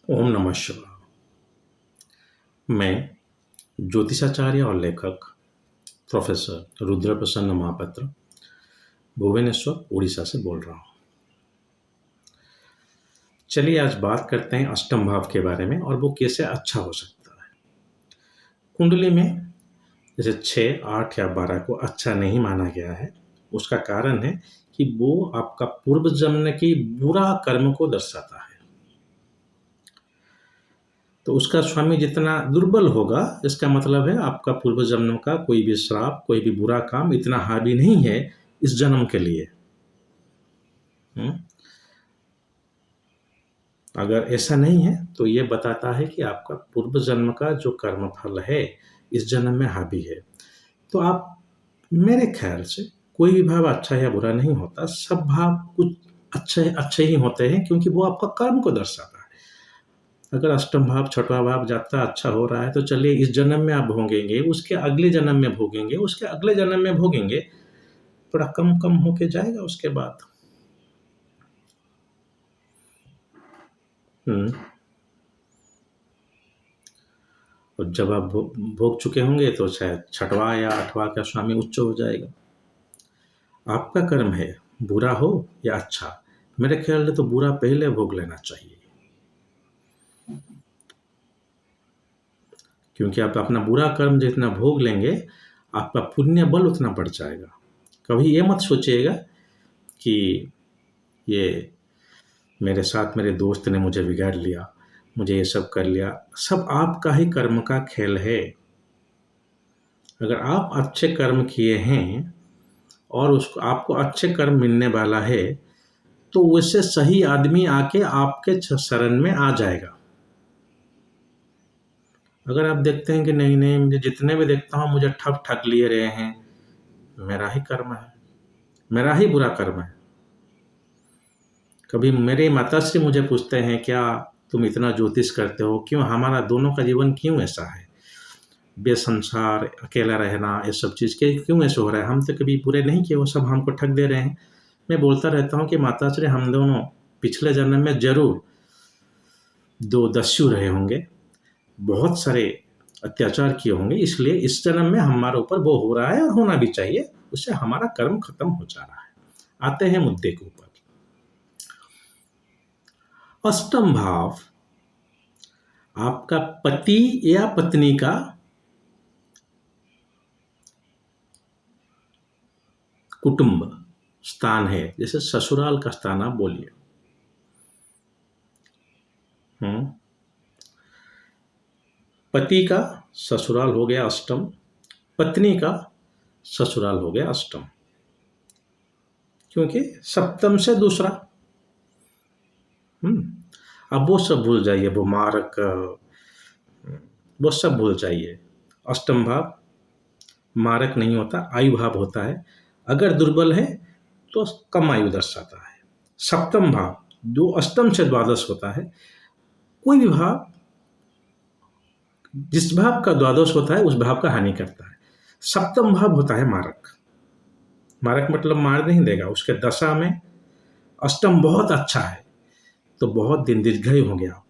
ओम नमः शिवाय। मैं ज्योतिषाचार्य और लेखक प्रोफेसर रुद्र प्रसन्न महापात्र भुवनेश्वर उड़ीसा से बोल रहा हूँ। चलिए आज बात करते हैं अष्टम भाव के बारे में और वो कैसे अच्छा हो सकता है। कुंडली में जैसे 6, 8 या 12 को अच्छा नहीं माना गया है, उसका कारण है कि वो आपका पूर्व जन्म की बुरा कर्म को दर्शाता है। तो उसका स्वामी जितना दुर्बल होगा, इसका मतलब है आपका पूर्व जन्म का कोई भी श्राप, कोई भी बुरा काम इतना हावी नहीं है इस जन्म के लिए। अगर ऐसा नहीं है तो ये बताता है कि आपका पूर्व जन्म का जो कर्म फल है इस जन्म में हावी है। तो आप, मेरे ख्याल से कोई भी भाव अच्छा या बुरा नहीं होता, सब भाव कुछ अच्छे अच्छे ही होते हैं क्योंकि वो आपका कर्म को दर्शाता है। अगर अष्टम भाव, छठवां भाव जाता अच्छा हो रहा है तो चलिए इस जन्म में आप भोगेंगे, उसके अगले जन्म में भोगेंगे, उसके अगले जन्म में भोगेंगे, थोड़ा कम कम होके जाएगा उसके बाद। और जब आप भोग चुके होंगे तो शायद छठवां या आठवां का स्वामी उच्च हो जाएगा। आपका कर्म है, बुरा हो या अच्छा, मेरे ख्याल से तो बुरा पहले भोग लेना चाहिए, क्योंकि आप अपना बुरा कर्म जितना भोग लेंगे आपका पुण्य बल उतना बढ़ जाएगा। कभी ये मत सोचिएगा कि ये मेरे साथ मेरे दोस्त ने मुझे बिगाड़ लिया, मुझे ये सब कर लिया। सब आपका ही कर्म का खेल है। अगर आप अच्छे कर्म किए हैं और उसको आपको अच्छे कर्म मिलने वाला है तो वैसे सही आदमी आके आपके शरण में आ जाएगा। अगर आप देखते हैं कि नहीं नहीं, मुझे जितने भी देखता हूँ मुझे ठग ठग लिए रहे हैं, मेरा ही कर्म है, मेरा ही बुरा कर्म है। कभी मेरे माताश्री मुझे पूछते हैं, क्या तुम इतना ज्योतिष करते हो, क्यों हमारा दोनों का जीवन क्यों ऐसा है, बेसंसार अकेला रहना, ये सब चीज़ के क्यों ऐसे हो रहा है। हम तो कभी बुरे नहीं किए, वो सब हमको ठग दे रहे हैं। मैं बोलता रहता हूँ कि माताश्री, हम दोनों पिछले जन्म में जरूर दो दस्यु रहे होंगे, बहुत सारे अत्याचार किए होंगे, इसलिए इस जन्म में हमारे ऊपर वो हो रहा है और होना भी चाहिए, उससे हमारा कर्म खत्म हो जा रहा है। आते हैं मुद्दे के ऊपर। अष्टम भाव आपका पति या पत्नी का कुटुंब स्थान है, जैसे ससुराल का स्थान आप बोलिए। पति का ससुराल हो गया अष्टम, पत्नी का ससुराल हो गया अष्टम, क्योंकि सप्तम से दूसरा। अब वो सब भूल जाइए, वो मारक, वो सब भूल जाइए। अष्टम भाव मारक नहीं होता, आयु भाव होता है। अगर दुर्बल है तो कम आयु दर्शाता है। सप्तम भाव जो अष्टम से द्वादश होता है, कोई भी भाव जिस भाव का द्वादश होता है उस भाव का हानि करता है। सप्तम भाव होता है मारक। मारक मतलब मार नहीं देगा, उसके दशा में अष्टम बहुत अच्छा है तो बहुत दिन दीर्घायु होंगे आप।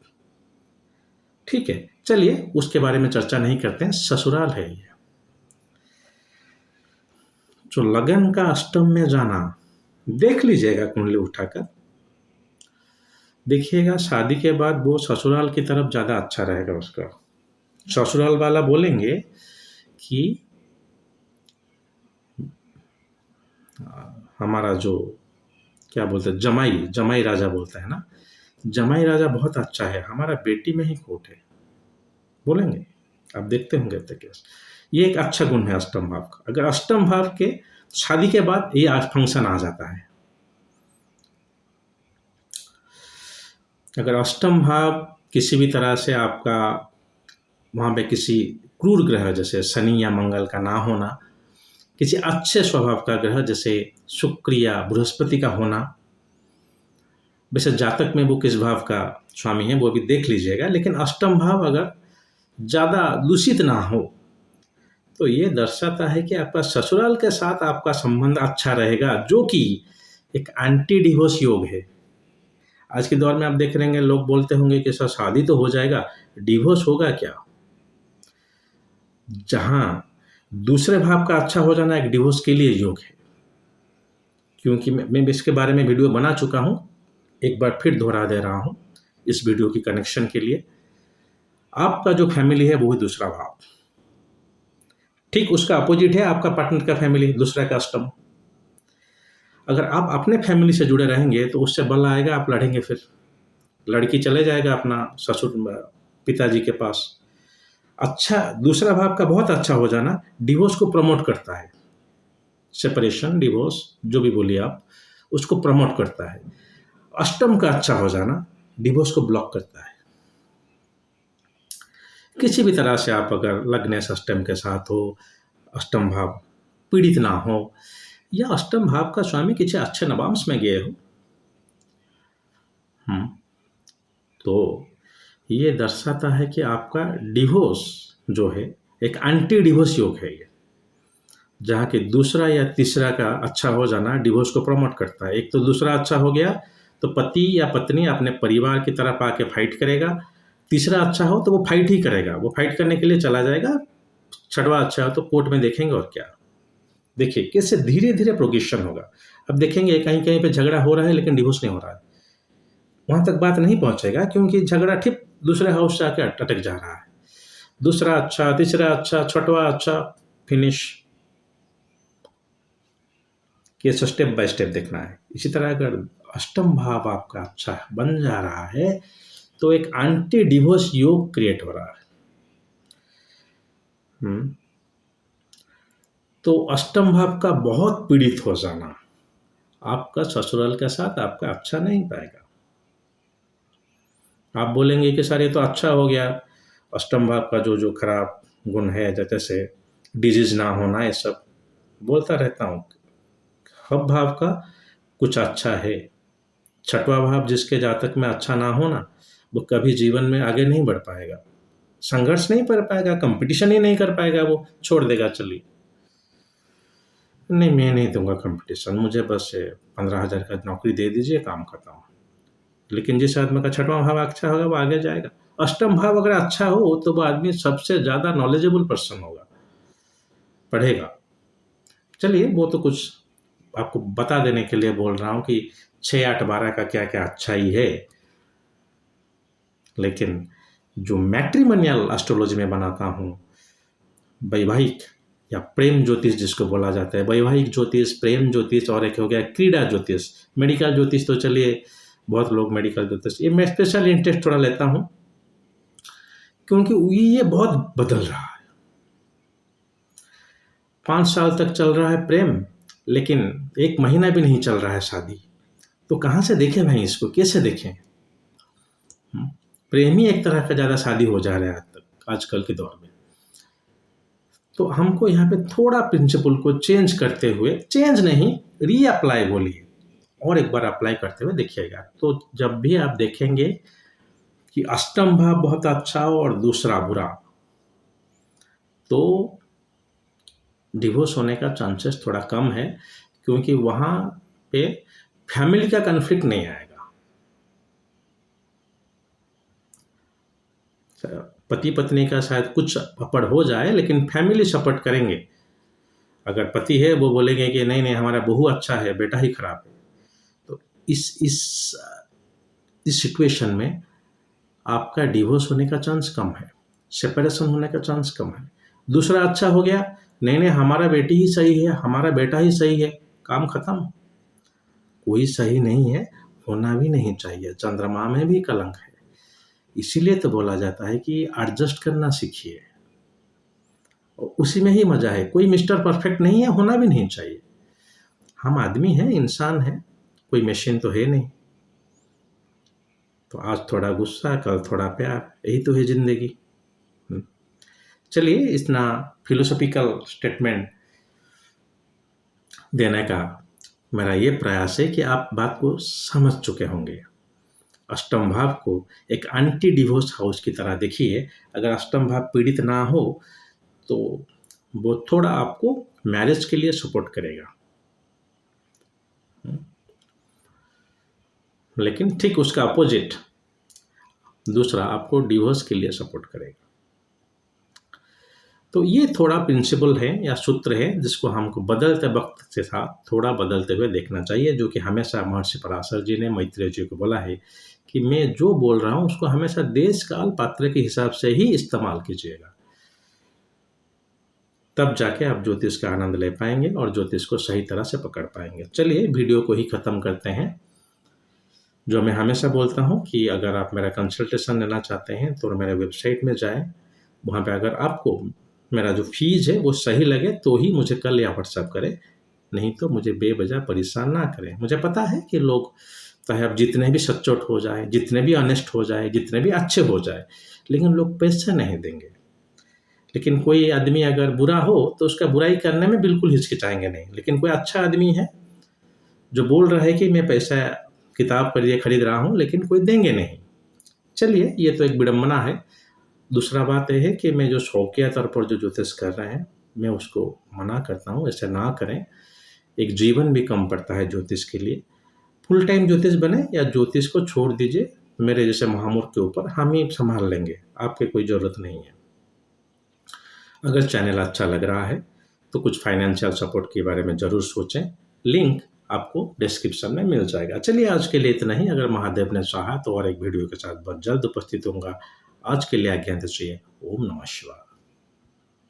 ठीक है, चलिए उसके बारे में चर्चा नहीं करते हैं, ससुराल है ये। जो लगन का अष्टम में जाना, देख लीजिएगा कुंडली उठाकर, देखिएगा शादी के बाद वो ससुराल की तरफ ज़्यादा अच्छा रहेगा उसका। ससुराल वाला बोलेंगे कि हमारा जो क्या बोलते हैं, जमाई, जमाई राजा बोलता है ना, जमाई राजा बहुत अच्छा है, हमारा बेटी में ही खोट है, बोलेंगे। आप देखते होंगे तो केस। ये एक अच्छा गुण है अष्टम भाव का। अगर अष्टम भाव के शादी के बाद ये आज फंक्शन आ जाता है। अगर अष्टम भाव किसी भी तरह से आपका वहाँ पे किसी क्रूर ग्रह जैसे शनि या मंगल का ना होना, किसी अच्छे स्वभाव का ग्रह जैसे शुक्र या बृहस्पति का होना, वैसे जातक में वो किस भाव का स्वामी है वो भी देख लीजिएगा, लेकिन अष्टम भाव अगर ज़्यादा दूषित ना हो तो ये दर्शाता है कि आपका ससुराल के साथ आपका संबंध अच्छा रहेगा, जो कि एक एंटी डिवोर्स योग है। आज के दौर में आप देख रहे होंगे, लोग बोलते होंगे कि सर शादी तो हो जाएगा, डिवोर्स होगा क्या? जहाँ दूसरे भाव का अच्छा हो जाना एक डिवोर्स के लिए योग है। क्योंकि मैं इसके बारे में वीडियो बना चुका हूँ, एक बार फिर दोहरा दे रहा हूँ इस वीडियो की कनेक्शन के लिए। आपका जो फैमिली है वो ही दूसरा भाव, ठीक उसका अपोजिट है आपका पार्टनर का फैमिली, दूसरा का अष्टम। अगर आप अपने फैमिली से जुड़े रहेंगे तो उससे बल आएगा, आप लड़ेंगे, फिर लड़की चले जाएगा अपना ससुर पिताजी के पास। अच्छा, दूसरा भाव का बहुत अच्छा हो जाना डिवोर्स को प्रमोट करता है। सेपरेशन, डिवोर्स जो भी बोलिए आप, उसको प्रमोट करता है। अष्टम का अच्छा हो जाना डिवोर्स को ब्लॉक करता है। किसी भी तरह से आप अगर लग्नेश अष्टम के साथ हो, अष्टम भाव पीड़ित ना हो, या अष्टम भाव का स्वामी किसी अच्छे नवांश में गए हो, तो ये दर्शाता है कि आपका डिवोर्स जो है एक एंटी डिवोर्स योग है ये, जहाँ कि दूसरा या तीसरा का अच्छा हो जाना डिवोर्स को प्रमोट करता है। एक तो दूसरा अच्छा हो गया तो पति या पत्नी अपने परिवार की तरफ आके फाइट करेगा, तीसरा अच्छा हो तो वो फाइट ही करेगा, वो फाइट करने के लिए चला जाएगा, छठवां अच्छा हो तो कोर्ट में देखेंगे और क्या। देखिए कैसे धीरे धीरे प्रोग्रेशन होगा। अब देखेंगे कहीं कहीं पे झगड़ा हो रहा है लेकिन डिवोर्स नहीं हो रहा है, वहां तक बात नहीं पहुंचेगा क्योंकि झगड़ा ठीक दूसरे हाउस से आके अटक जा रहा है। दूसरा अच्छा, तीसरा अच्छा, छठवां अच्छा, finish. Case step by step देखना है। इसी तरह अगर अष्टम भाव आपका अच्छा बन जा रहा है तो एक एंटी डिवोर्स योग क्रिएट हो रहा है। तो अष्टम भाव का बहुत पीड़ित हो जाना आपका ससुराल के साथ आपका अच्छा नहीं पाएगा। आप बोलेंगे कि सर ये तो अच्छा हो गया, अष्टम भाव का जो जो खराब गुण है, जैसे डिजीज ना होना, ये सब बोलता रहता हूँ। हब भाव का कुछ अच्छा है। छठवां भाव जिसके जातक में अच्छा ना हो ना, वो कभी जीवन में आगे नहीं बढ़ पाएगा, संघर्ष नहीं कर पाएगा, कंपटीशन ही नहीं कर पाएगा, वो छोड़ देगा, चलिए नहीं मैं नहीं दूंगा कंपटीशन, मुझे बस 15,000 का नौकरी दे दीजिए, काम खत्म। लेकिन जिस आदमी का छठवां भाव अच्छा होगा वो आगे जाएगा। अष्टम भाव अगर अच्छा हो तो वो आदमी सबसे ज़्यादा नॉलेजेबल पर्सन होगा, पढ़ेगा। चलिए वो तो कुछ आपको बता देने के लिए बोल रहा हूँ कि 6, 8, 12 का क्या क्या अच्छाई है। लेकिन जो मैट्रिमोनियल एस्ट्रोलॉजी में बनाता हूँ, वैवाहिक या प्रेम ज्योतिष जिसको बोला जाता है, वैवाहिक ज्योतिष, प्रेम ज्योतिष, और एक हो गया क्रीड़ा ज्योतिष। मेडिकल ज्योतिष तो चलिए बहुत लोग मेडिकल ज्योतिष, ये मैं स्पेशल इंटरेस्ट थोड़ा लेता हूँ क्योंकि ये बहुत बदल रहा है। 5 साल तक चल रहा है प्रेम, लेकिन 1 महीना भी नहीं चल रहा है शादी, तो कहाँ से देखें भाई, इसको कैसे देखें? प्रेम ही एक तरह का ज़्यादा शादी हो जा रहा है आज तक, आजकल के दौर में। तो हमको यहाँ पे थोड़ा प्रिंसिपल को चेंज करते हुए, चेंज नहीं रीअप्लाई बोलिए, और एक बार अप्लाई करते हुए देखिएगा, तो जब भी आप देखेंगे कि अष्टम भाव बहुत अच्छा हो और दूसरा बुरा, तो डिवोर्स होने का चांसेस थोड़ा कम है, क्योंकि वहाँ पे फैमिली का कन्फ्लिक्ट नहीं आएगा। पति पत्नी का शायद कुछ पकड़ हो जाए लेकिन फैमिली सपोर्ट करेंगे। अगर पति है वो बोलेंगे कि नहीं नहीं हमारा बहू अच्छा है, बेटा ही खराब है, तो इस सिचुएशन में आपका डिवोर्स होने का चांस कम है, सेपरेशन होने का चांस कम है। दूसरा अच्छा हो गया, नहीं नहीं हमारा बेटी ही सही है, हमारा बेटा ही सही है, काम खत्म। कोई सही नहीं है, होना भी नहीं चाहिए, चंद्रमा में भी कलंक है। इसीलिए तो बोला जाता है कि एडजस्ट करना सीखिए, और उसी में ही मजा है। कोई मिस्टर परफेक्ट नहीं है, होना भी नहीं चाहिए। हम आदमी हैं, इंसान हैं, कोई मशीन तो है नहीं। तो आज थोड़ा गुस्सा, कल थोड़ा प्यार, यही तो है जिंदगी। चलिए इतना फिलोसॉफिकल स्टेटमेंट देने का मेरा ये प्रयास है कि आप बात को समझ चुके होंगे। अष्टम भाव को एक एंटी डिवोर्स हाउस की तरह देखिए। अगर अष्टम भाव पीड़ित ना हो तो वो थोड़ा आपको मैरिज के लिए सपोर्ट करेगा। लेकिन ठीक उसका अपोजिट दूसरा आपको डिवोर्स के लिए सपोर्ट करेगा। तो ये थोड़ा प्रिंसिपल है या सूत्र है जिसको हमको बदलते वक्त के साथ थोड़ा बदलते हुए देखना चाहिए, जो कि हमेशा महर्षि पराशर जी ने मैत्रेय जी को बोला है कि मैं जो बोल रहा हूँ उसको हमेशा देश काल पात्र के हिसाब से ही इस्तेमाल कीजिएगा, तब जाके आप ज्योतिष का आनंद ले पाएंगे और ज्योतिष को सही तरह से पकड़ पाएंगे। चलिए वीडियो को ही ख़त्म करते हैं। जो मैं हमेशा बोलता हूँ कि अगर आप मेरा कंसल्टेशन लेना चाहते हैं तो मेरे वेबसाइट में जाएं, वहाँ पे अगर आपको मेरा जो फीस है वो सही लगे तो ही मुझे कल या व्हाट्सएप करें, नहीं तो मुझे बेवजह परेशान ना करें। मुझे पता है कि लोग चाहे आप जितने भी सच्चोट हो जाए, जितने भी ऑनेस्ट हो जाए, जितने भी अच्छे हो जाए, लेकिन लोग पैसे नहीं देंगे। लेकिन कोई आदमी अगर बुरा हो तो उसका बुराई करने में बिल्कुल हिचकिचाएंगे नहीं, लेकिन कोई अच्छा आदमी है जो बोल रहा है कि मैं पैसा किताब के लिए खरीद रहा हूँ, लेकिन कोई देंगे नहीं। चलिए, ये तो एक विडम्बना है। दूसरा बात यह है कि मैं जो शौकिया तौर पर जो ज्योतिष कर रहे हैं, मैं उसको मना करता हूँ, ऐसे ना करें। एक जीवन भी कम पड़ता है ज्योतिष के लिए। फुल टाइम ज्योतिष बने या ज्योतिष को छोड़ दीजिए मेरे जैसे महामूर्ख के ऊपर, हम ही संभाल लेंगे, आपकी कोई ज़रूरत नहीं है। अगर चैनल अच्छा लग रहा है तो कुछ फाइनेंशियल सपोर्ट के बारे में ज़रूर सोचें, लिंक आपको डिस्क्रिप्शन में मिल जाएगा। चलिए, आज के लिए इतना ही। अगर महादेव ने चाहा तो और एक वीडियो के साथ बहुत जल्द उपस्थित होऊंगा। आज के लिए आज्ञा दीजिए। ओम नमः शिवाय।